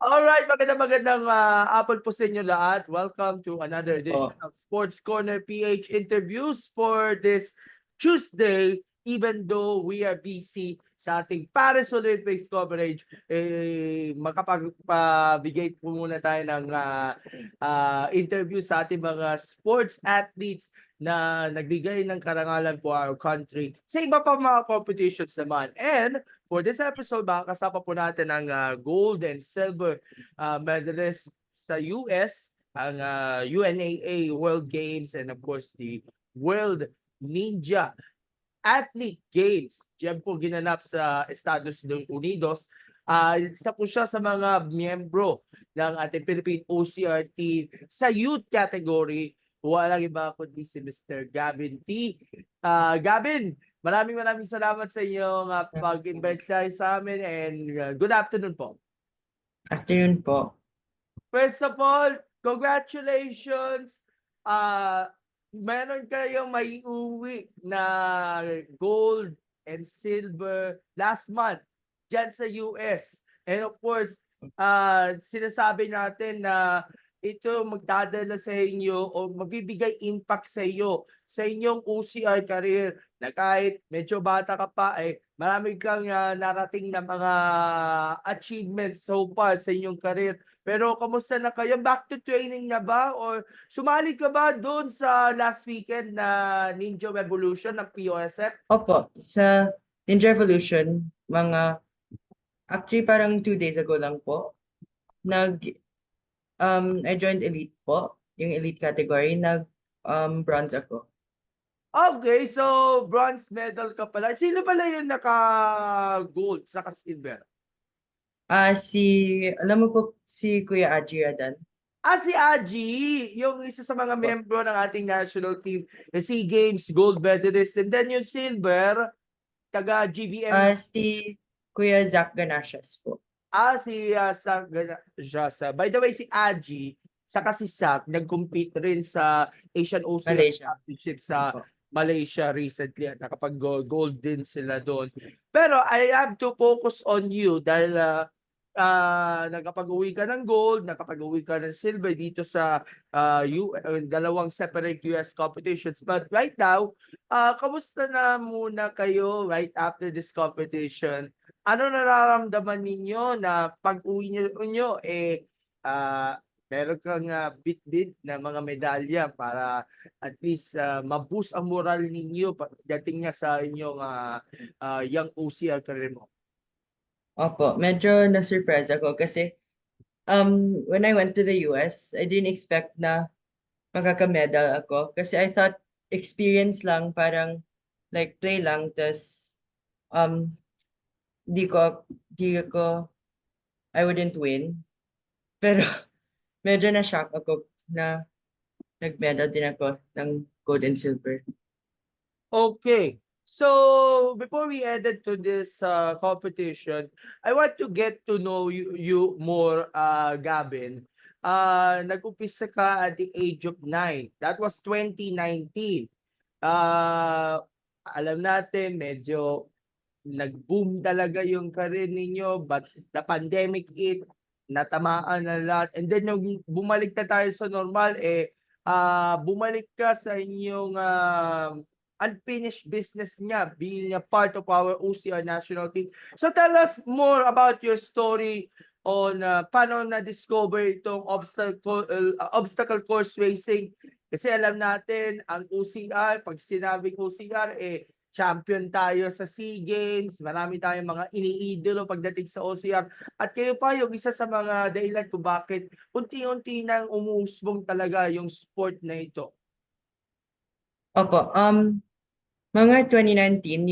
Alright, magandang hapon po sa inyo lahat. Welcome to another edition Po. of Sports Corner PH interviews for this Tuesday. Even though we are busy sa ating Paris Olympics coverage, makapagpabigay po muna tayo ng interview sa ating mga sports athletes na nagbigay ng karangalan po our country sa iba pa mga competitions naman. And for this episode, makakasama po natin ang gold and silver medalist sa US, ang UNAA World Games, and of course the World Ninja Athlete Games. Diyan po ginanap sa Estados Unidos. Isa po siya sa mga miyembro ng ating Philippine OCR team sa youth category. Walang iba kundi si Mr. Gavin T. Gavin, maraming salamat sa inyong pag-invite sa amin, and good afternoon po. Afternoon po. First of all, congratulations. Meron kayong maiuwi na gold and silver last month dyan sa US. And of course, sinasabi natin na ito magdadala sa inyo o magbibigay impact sa iyo sa inyong OCR career, na kahit medyo bata ka pa, marami kang narating na mga achievements so far sa inyong career. Pero kamusta na kayo? Back to training na ba? Or sumali ka ba doon sa last weekend na Ninja Revolution ng POSF? Opo, sa Ninja Revolution, actually parang 2 days ago lang po, I joined Elite po, yung Elite category, bronze ako. Okay, so bronze medal ka pala. Sino pala yung naka-gold sa silver? Alam mo po si Kuya Aji Radan? Si Aji, yung isa sa mga Opo. membro ng ating national team, SEA Games gold medalist. And then yung silver, taga GBM. Si Kuya Zach Ganasias po. Si Jasa. By the way, si Aji, saka si Sak, nag-compete rin sa Asian OCR Malaysia. Championship sa Opo. Malaysia recently at nakapag-gold din sila doon. Pero I have to focus on you dahil nakapag-uwi ka ng gold, nakapag-uwi ka ng silver dito sa dalawang separate US competitions. But right now, kamusta na muna kayo right after this competition? Ano nararamdaman ninyo na pag-uwi nyo, meron kang bit-bit na mga medalya para at least ma-boost ang moral ninyo pagdating nga sa inyong young OCR career mo? Opo, medyo na-surprise ako kasi when I went to the US, I didn't expect na magkaka-medal ako kasi I thought experience lang, parang like play lang, tas um di ko I wouldn't win. Pero medyo na-shock ako na nag-medal din ako ng gold and silver. Okay. So before we headed to this competition, I want to get to know you more, Gavin. Nag-umpisa ka at the age of 9. That was 2019. Alam natin medyo nag-boom talaga yung career ninyo, but the pandemic natamaan na lahat. And then yung bumalik na tayo sa normal, bumalik ka sa inyong unfinished business niya, being a part of our OCR national team. So tell us more about your story on paano na-discover itong obstacle course racing. Kasi alam natin, ang OCR, pag sinabing OCR, champion tayo sa SEA Games, marami tayong mga iniidolo pagdating sa OCR. At kayo pa yung isa sa mga dahilan kung bakit unti-unti nang umusbong talaga yung sport na ito. Opo, mga 2019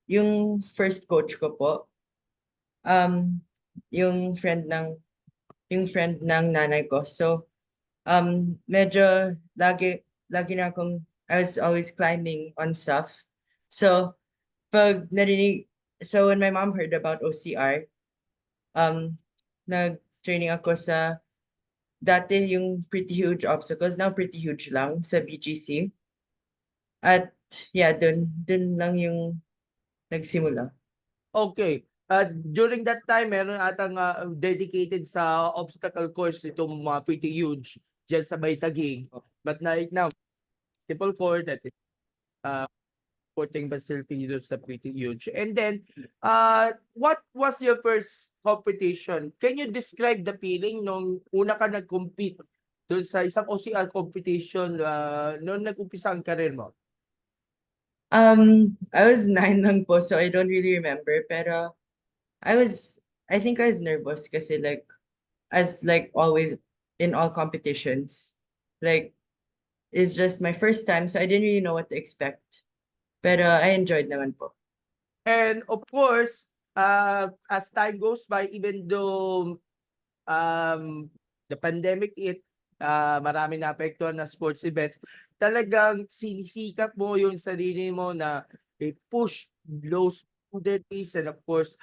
yung first coach ko po, yung friend ng nanay ko. So medyo lagi na akong, I was always climbing on stuff. So when my mom heard about OCR, nag-training ako sa dati yung pretty huge obstacles, now pretty huge lang sa BGC. At yeah, dun lang yung nagsimula. Okay. During that time, meron atang dedicated sa obstacle course itong mga pretty huge dyan sa may Taguig. But right now, simple court at Sporting Basilio sa pretty huge. And then, what was your first competition? Can you describe the feeling nung una ka nag-compete dun sa isang OCR competition nung nag-umpisa ang career mo? I was 9 lang po, so I don't really remember. Pero I think I was nervous kasi like, as like always in all competitions, like, it's just my first time, so I didn't really know what to expect. Pero I enjoyed naman po. And of course, as time goes by, even though the pandemic marami naapektuhan na sports events, talagang sinisikap mo yung sarili mo na i-push those boundaries and of course,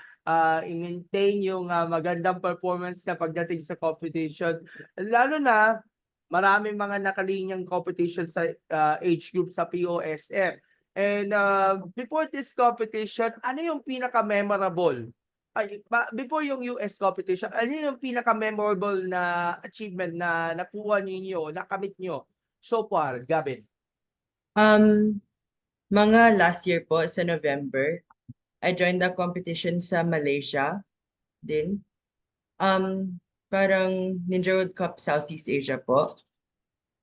i-maintain yung magandang performance na pagdating sa competition. Lalo na maraming mga nakalinyang competition sa age group sa POSF. And before this competition, ano yung pinaka-memorable before yung US competition, ano yung pinaka-memorable na achievement na nakuha ninyo, nakamit nyo so far, Gavin? Um, mga last year po sa November, I joined the competition sa Malaysia din. Parang Ninja World Cup Southeast Asia po.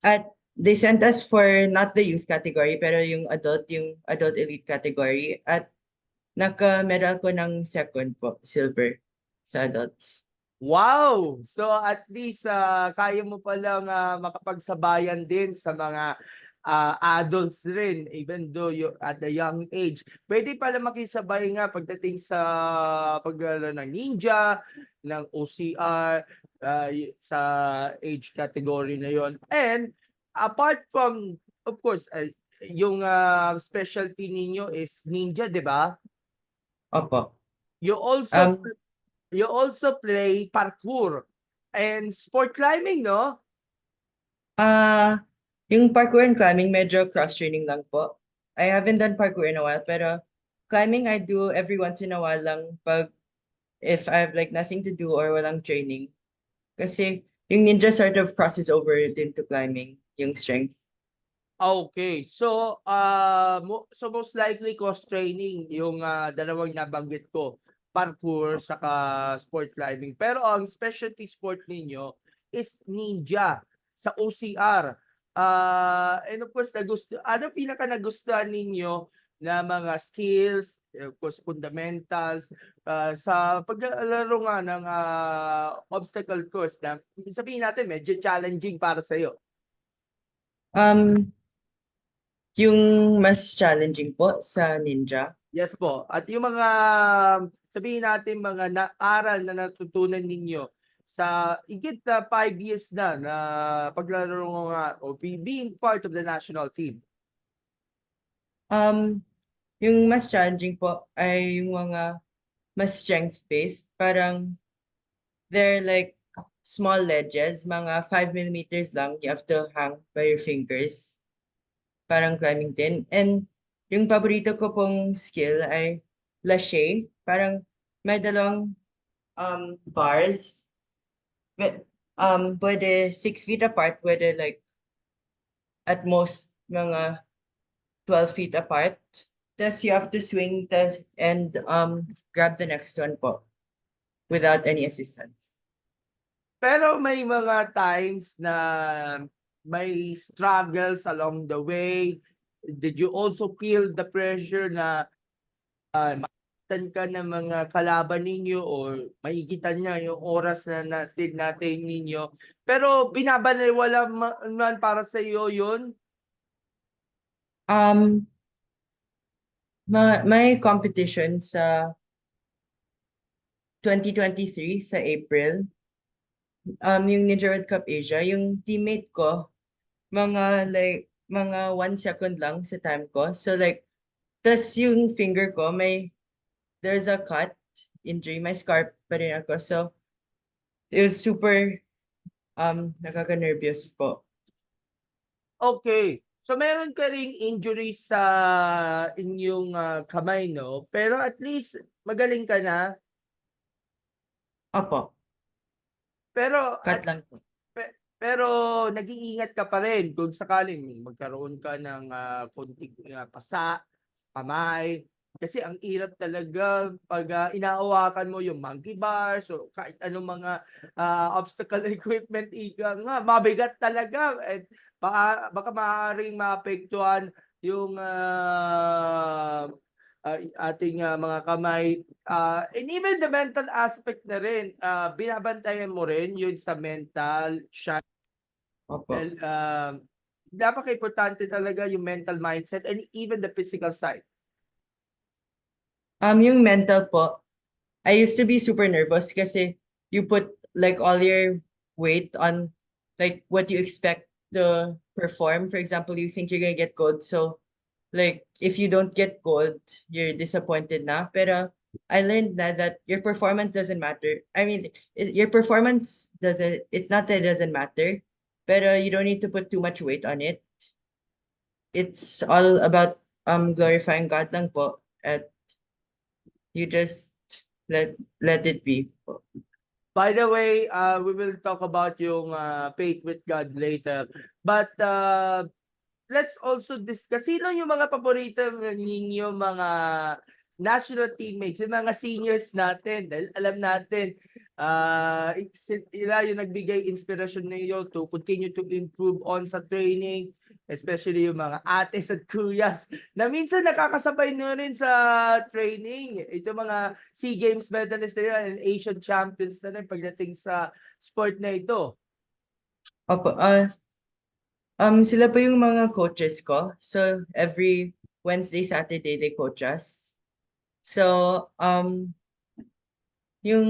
At they sent us for not the youth category, pero yung adult elite category. At naka-medal ko ng second po, silver sa adults. Wow! So at least kaya mo palang makapagsabayan din sa mga adults rin even though you at a young age. Pwede pala makisabay nga pagdating sa paglalaro ng ninja, ng OCR, sa age category na yon. And apart from, of course, yung specialty ninyo is ninja, di ba? Opo. You also Um, You also play parkour and sport climbing, no? yung parkour and climbing, medyo cross-training lang po. I haven't done parkour in a while, pero climbing I do every once in a while lang pag if I have like nothing to do or walang training. Kasi yung ninja sort of crosses over into climbing, yung strength. Okay. So, so most likely cross training yung dalawang nabanggit ko, parkour saka sport climbing. Pero ang specialty sport ninyo is ninja sa OCR. And of course, ano pinaka nagustuhan ninyo na mga skills, of course, fundamentals, sa paglalaro nga ng obstacle course na sabihin natin medyo challenging para sa'yo? Um, yung mas challenging po sa ninja. Yes po. At yung mga sabihin natin mga aral na natutunan ninyo sa higit na 5 years na paglalaro nga o being part of the national team. Um, yung mas challenging po ay yung mga mas strength-based. Parang they're like small ledges, mga 5 millimeters lang. You have to hang by your fingers. Parang climbing din. And yung paborito ko pong skill ay lache. Parang may dalawang bars. Pwede 6 feet apart, pwede like at most mga 12 feet apart. Tapos you have to swing and grab the next one po without any assistance. Pero may mga times na may struggles along the way. Did you also feel the pressure na makitan ka ng mga kalaban ninyo or maigitan niya yung oras na natin ninyo? Pero binabaliwala man para sa iyo yun? Um, may competition sa 2023 sa April. Yung Ninja World Cup Asia, yung teammate ko, mga 1 second lang sa time ko. So like, tas yung finger ko, there's a cut, injury, may scar pa rin ako. So, it was super, nakaka-nervous po. Okay. So meron ka ring injury sa inyong kamay, no? Pero at least magaling ka na. Opo, Pero cut lang po. pero nag-iingat ka pa rin kung sakaling magkaroon ka ng konting pasa sa kamay. Kasi ang hirap talaga pag inahawakan mo yung monkey bars o kahit anong mga obstacle equipment, ika nga, mabigat talaga. At baka maaaring maapektuhan yung ating mga kamay. And even the mental aspect na rin, binabantayan mo rin yun sa mental siya. Opo. Dahil napaka-importante talaga yung mental mindset and even the physical side. Yung mental po, I used to be super nervous kasi you put like all your weight on like what you expect to perform. For example, you think you're gonna get gold, so like if you don't get gold, you're disappointed na. Pero I learned that your performance doesn't matter. I mean, your performance doesn't, it's not that it doesn't matter, pero you don't need to put too much weight on it. It's all about glorifying God lang po, at you just let it be po. By the way, we will talk about yung faith with God later. But let's also discuss, sino yung mga paborito ninyo mga national teammates, yung mga seniors natin? Dahil alam natin, sila yung nagbigay inspirasyon ninyo to continue to improve on sa training, especially yung mga ates at kuyas na minsan nakakasabay nyo rin sa training. Ito mga SEA Games medalists na yun and Asian champions na rin pagdating sa sport na ito. Opo, sila po yung mga coaches ko. So every Wednesday, Saturday, they coach us. So, yung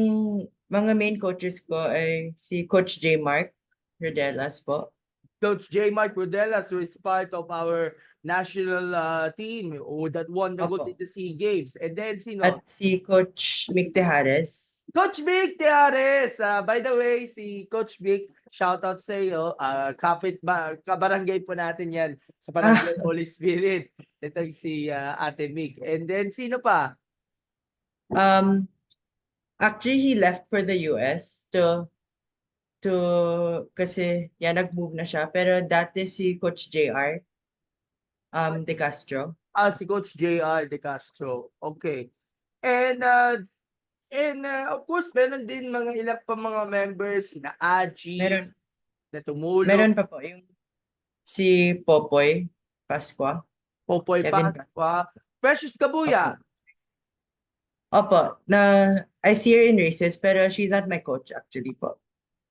mga main coaches ko ay si Coach J. Mark Rodelas po. Coach J. Mark Rodelas, who is part of our national team who that won the gold in Opo. the SEA Games. And then At sino? si Coach Mick Tejares. Coach Vic Teares. By the way, si Coach Vic, shout out sa iyo. Kabarangay po natin yan sa Ah, Barangay Holy Spirit. Ito si Ate Mick. And then sino pa? um, actually, he left for the US to kasi yeah, nag-move na siya. Pero dati si Coach JR De Castro. Si Coach JR De Castro. Okay. And of course, meron din mga ilang pa mga members, sina Aji, Meron na tumulong, meron pa po yung si Popoy Pascua, Popoy Kevin Pascua. Pascua, Precious Kabuya, Opo. Opo, I see her in races, pero she's not my coach actually po.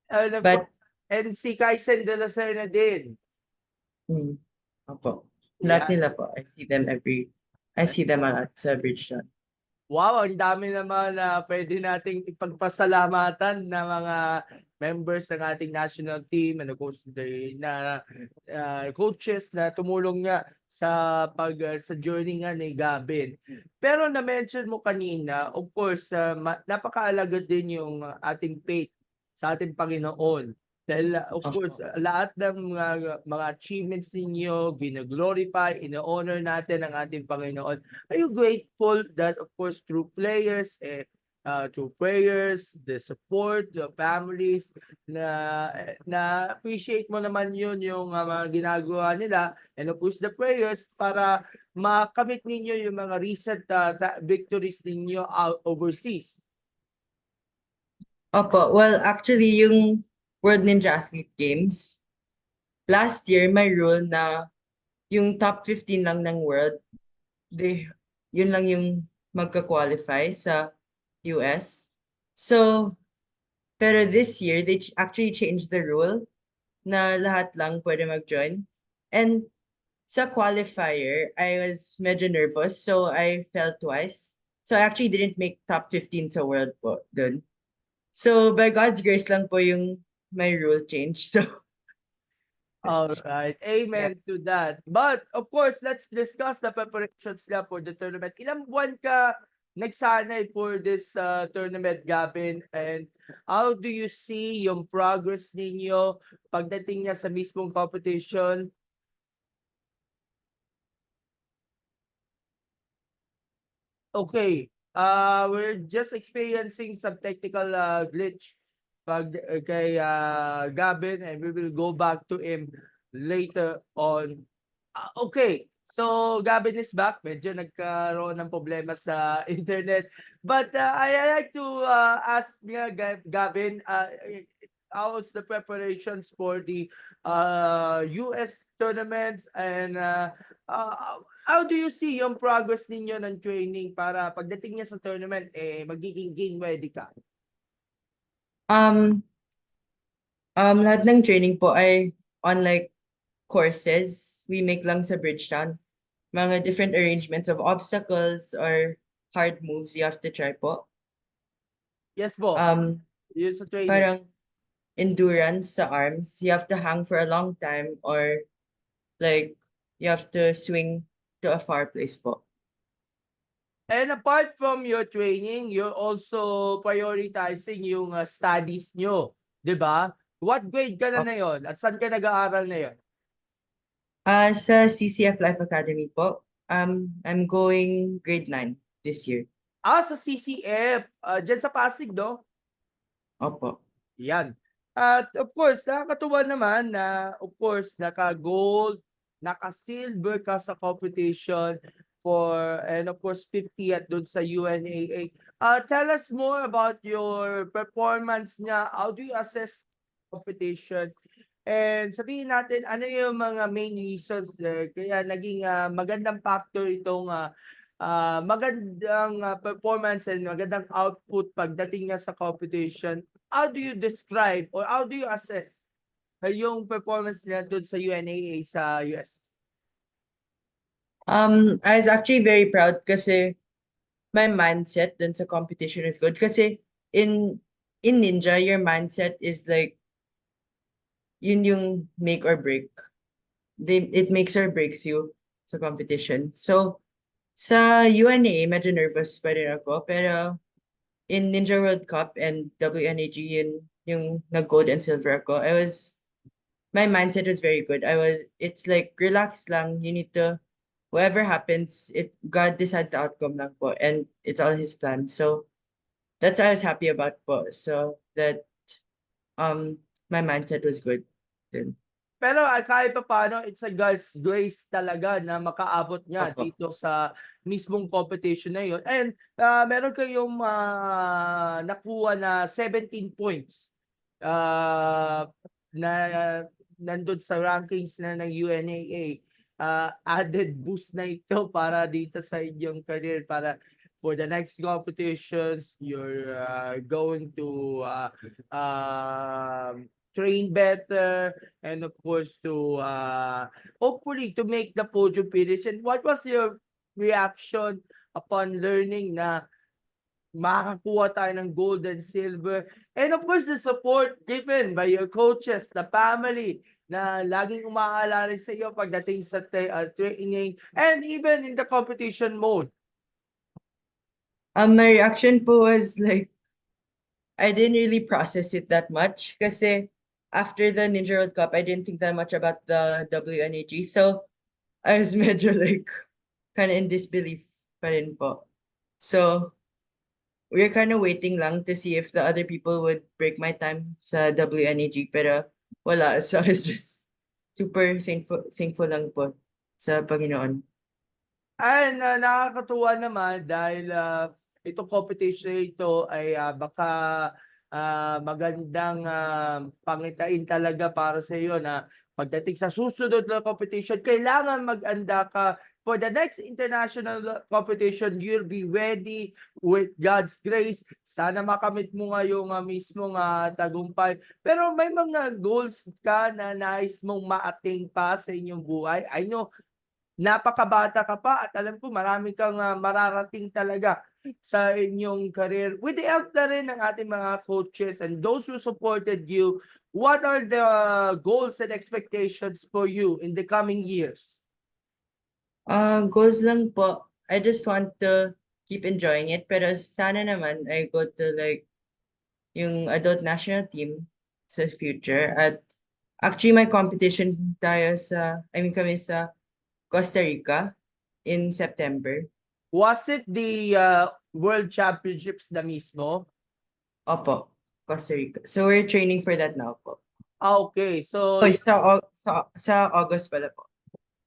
and of But, course, and si Kaisen de la Serna din. hmm, opo, lahat Yan. nila po, I see them a lot sa Bridgestone. Wow, ang dami naman na pwede nating ipagpasalamatan ng mga members ng ating national team and of course na coaches na tumulong nga sa journey nga ni Gavin. Pero na-mention mo kanina, of course, napakaalaga din yung ating faith sa ating Panginoon. Dahil of course, Opo. lahat ng mga achievements ninyo, gina-glorify, ino-honor natin ang ating Panginoon. Are you grateful that of course through players, through prayers, the support, the families, na appreciate mo naman yun yung mga ginagawa nila and of course the prayers para makamit ninyo yung mga recent victories ninyo out overseas. Opo, well, actually, yung World Ninja Athlete Games, last year, may rule na yung top 15 lang ng world, yun lang yung magka-qualify sa US. So, pero this year, they actually changed the rule na lahat lang pwede mag-join. And sa qualifier, I was medyo nervous, so I fell twice. So I actually didn't make top 15 sa world po dun. So by God's grace lang po yung may rule change. So All right. yeah. Amen to that. But of course, let's discuss the preparations nga for the tournament. Ilang buwan ka nagsanay for this tournament, Gavin? And how do you see yung progress ninyo pagdating niya sa mismong competition? Okay. We're just experiencing some technical glitch kay Gavin, and we will go back to him later on. Okay, so Gavin is back. Medyo nagkaroon ng problema sa internet. But I like to ask nga Gavin, how's the preparations for the US tournaments, and how do you see yung progress ninyo ng training para pagdating niya sa tournament, magiging game ready ka? Um, lahat ng training po ay on like courses. We make lang sa Bridgetown. Mga different arrangements of obstacles or hard moves you have to try po. Yes po, Um, yun sa training. parang endurance sa arms. You have to hang for a long time or like you have to swing to a far place po. And apart from your training, you're also prioritizing yung studies nyo, di ba? What grade ka na ngayon at saan ka nag-aaral ngayon? Sa CCF Life Academy po. I'm going grade 9 this year. Sa CCF, dyan sa Pasig, no? Opo. Yan. At of course, nakakatuwa naman na of course naka-gold, naka-silver ka sa competition and of course 50th doon sa UNAA. Tell us more about your performance niya. How do you assess competition? And sabihin natin ano yung mga main reasons kaya naging magandang factor itong magandang performance and magandang output pagdating nga sa competition. How do you describe or how do you assess yung performance niya doon sa UNAA sa US? I was actually very proud kasi my mindset dun sa competition is good kasi in Ninja your mindset is like yun yung make or break. It makes or breaks you sa competition. So sa UNA medyo nervous pa rin ako pero in Ninja World Cup and WNAG yung nag-gold and silver ako, my mindset was very good. It's like relax lang. You need to, whatever happens, God decides the outcome lang po, and it's all His plan. So that's what I was happy about po. So that my mindset was good. Then. Pero kahit pa paano, it's a God's grace talaga na makaabot niya Opo. dito sa mismong competition na yun. And meron kayong nakuha na 17 points na nandun sa rankings na ng UNAA. Added boost na ito para dito sa inyong career, para for the next competitions, you're going to train better, and of course to hopefully to make the podium finish. And what was your reaction upon learning na makakakuha tayo ng gold and silver, and of course the support given by your coaches, the family na laging umaalala sa iyo pagdating sa training and even in the competition mode? My reaction po was like I didn't really process it that much kasi after the Ninja World Cup, I didn't think that much about the WNAG. So I was medyo like kind of in disbelief pa rin po. So we're kind of waiting lang to see if the other people would break my time sa WNAG, pero wala. So I was just super thankful lang po sa Panginoon. And nakakatuwa naman dahil itong competition ito ay baka magandang pangitain talaga para sa iyo na pagdating sa susunod na competition, kailangan mag-anda ka for the next international competition. You'll be ready with God's grace. Sana makamit mo nga yung mismong tagumpay. Pero may mga goals ka na nais mong ma-attain pa sa inyong buhay? I know napakabata ka pa at alam ko marami kang mararating talaga sa inyong career. With the help na rin ng ating mga coaches and those who supported you, what are the goals and expectations for you in the coming years? Goals lang po. I just want to keep enjoying it. Pero sana naman I go to like yung adult national team sa future. At actually my competition kami sa Costa Rica in September. Was it the World Championships na mismo? Opo, Costa Rica. So we're training for that now po. Okay, so Oy, sa August pala po.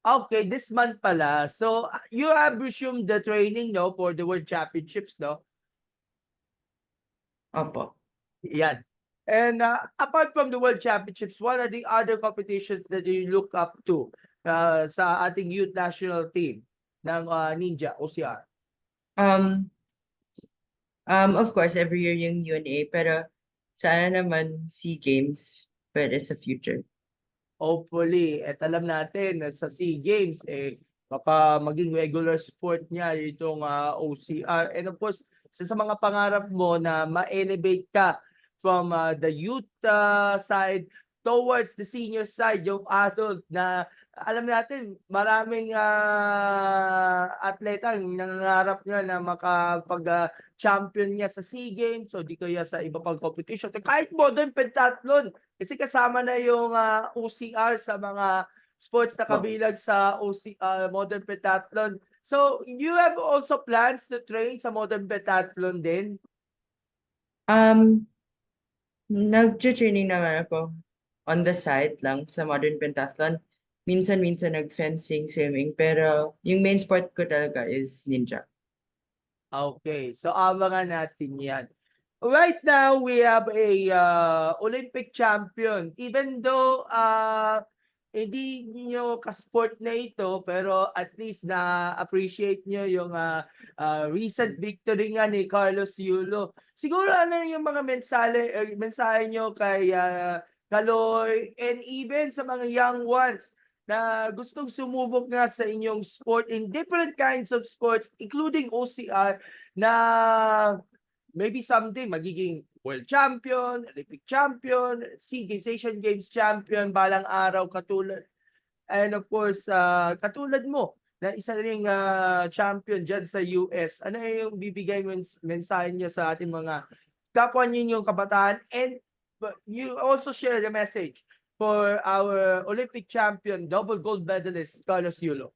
okay, this month pala. So you have resumed the training, no, for the World Championships, no? Opo. Yan. And apart from the World Championships, what are the other competitions that you look up to sa ating youth national team ng Ninja OCR? Um, of course, every year yung UNA, pero sana naman SEA Games pwede sa future. Hopefully, at alam natin na sa SEA Games, baka maging regular sport niya itong OCR. And of course, sa mga pangarap mo na ma-elevate ka from the youth side towards the senior side, yung adult na alam natin, maraming atleta ang nangangarap nga na makapag-champion niya sa SEA Games o di kaya sa iba pang competition. Kahit modern pentathlon, kasi kasama na yung OCR sa mga sports na kabilang sa modern pentathlon. So, you have also plans to train sa modern pentathlon din? Nag-training naman ako on the side lang sa modern pentathlon. Minsan-minsan nag-fencing, swimming, pero yung main sport ko talaga is ninja. Okay, so abangan natin yan. Right now, we have a Olympic champion. Even though hindi niyo ka-sport na ito, pero at least na-appreciate niyo yung recent victory nga ni Carlos Yulo. Siguro ano yung mga mensahe niyo kay Kaloy and even sa mga young ones na gustong sumubok nga sa inyong sport in different kinds of sports, including OCR, na maybe someday magiging world champion, Olympic champion, SEA Games, Asian Games champion, balang araw katulad. And of course, katulad mo, na isa ring champion dyan sa US. Ano yung bibigay mensahe niyo sa ating mga kapwa ninyong kabataan? And you also share the message for our Olympic champion, double gold medalist, Carlos Yulo.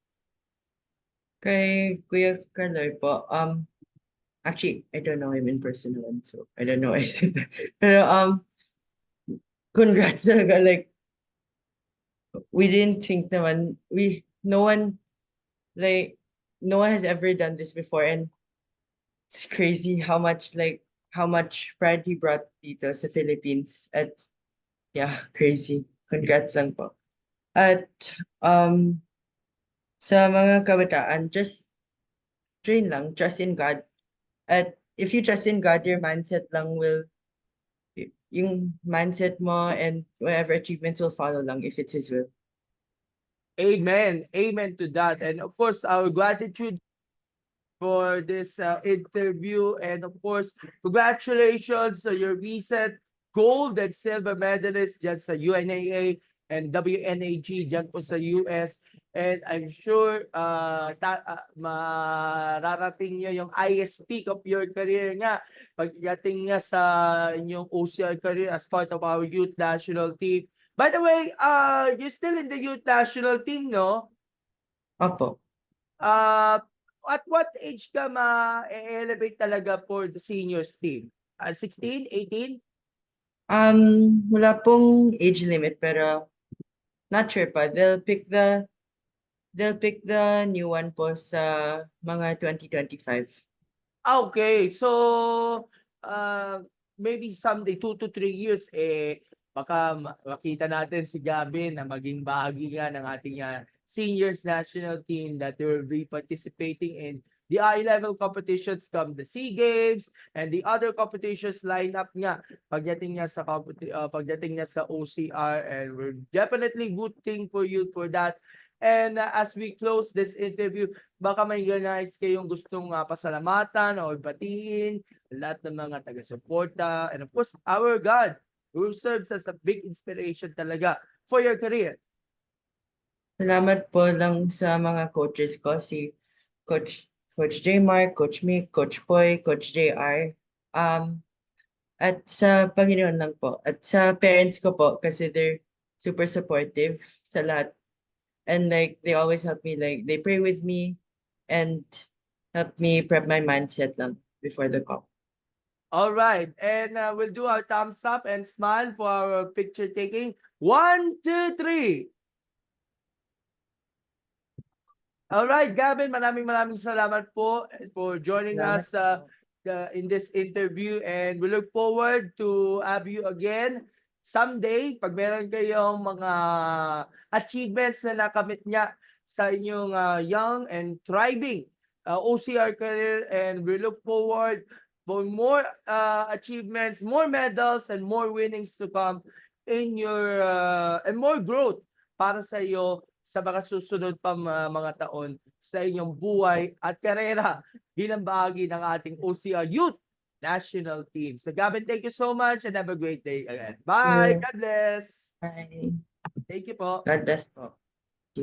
Kay Kuya Kaloy po, actually, I don't know him in person naman, so I don't know why I said that. Pero, congrats talaga, like, we didn't think naman, no one has ever done this before, and it's crazy how much pride he brought dito sa Philippines, at yeah, crazy. Congrats lang po. At, sa mga kabataan, just train lang, trust in God. At if you trust in God, your mindset lang yung mindset mo and whatever achievements will follow lang if it's His will. Amen. Amen to that. And of course, our gratitude for this interview. And of course, congratulations to your recent gold and silver medalist dyan sa UNAA and WNAG dyan po sa US. And I'm sure mararating nyo yung highest peak of your career nga pagdating nga sa inyong OCR career as part of our youth national team. By the way, you're still in the youth national team, no? Opo. At what age ka ma-elevate talaga for the seniors team? 16, 18? Wala pong age limit, pero not sure pa. They'll pick the new one po sa mga 2025. Okay, so maybe someday 2 to 3 years baka makita natin si Gavin na maging bahagi nga ng ating seniors national team that will be participating in the high-level competitions from the SEA Games and the other competitions lined up nga pagdating niya sa OCR, and we're definitely rooting for you for that. And as we close this interview, baka may guys kayong gustong pasalamatan o batiin lahat ng mga taga-suporta, and of course our God who serves as a big inspiration talaga for your career. Salamat po lang sa mga coaches ko, si Coach J. Mark, Coach Mick, Coach Poy, Coach JR. At sa Panginoon lang po. At sa parents ko po, kasi they're super supportive sa lahat. And like, they always help me, like, they pray with me and help me prep my mindset lang before the COP. All right, and we'll do our thumbs up and smile for our picture taking. 1, 2, 3. All right, Gavin, maraming salamat po for joining Salamat us po. in this interview, and we look forward to have you again someday pag meron kayong mga achievements na nakamit niya sa inyong young and thriving OCR career, and we look forward for more achievements, more medals, and more winnings to come in your and more growth para sa iyo sa mga susunod pa mga taon sa inyong buhay at karera bilang bahagi ng ating OCR Youth National Team. So Gavin, thank you so much and have a great day again. Bye! Yeah. God bless! Bye. Thank you po. God bless po.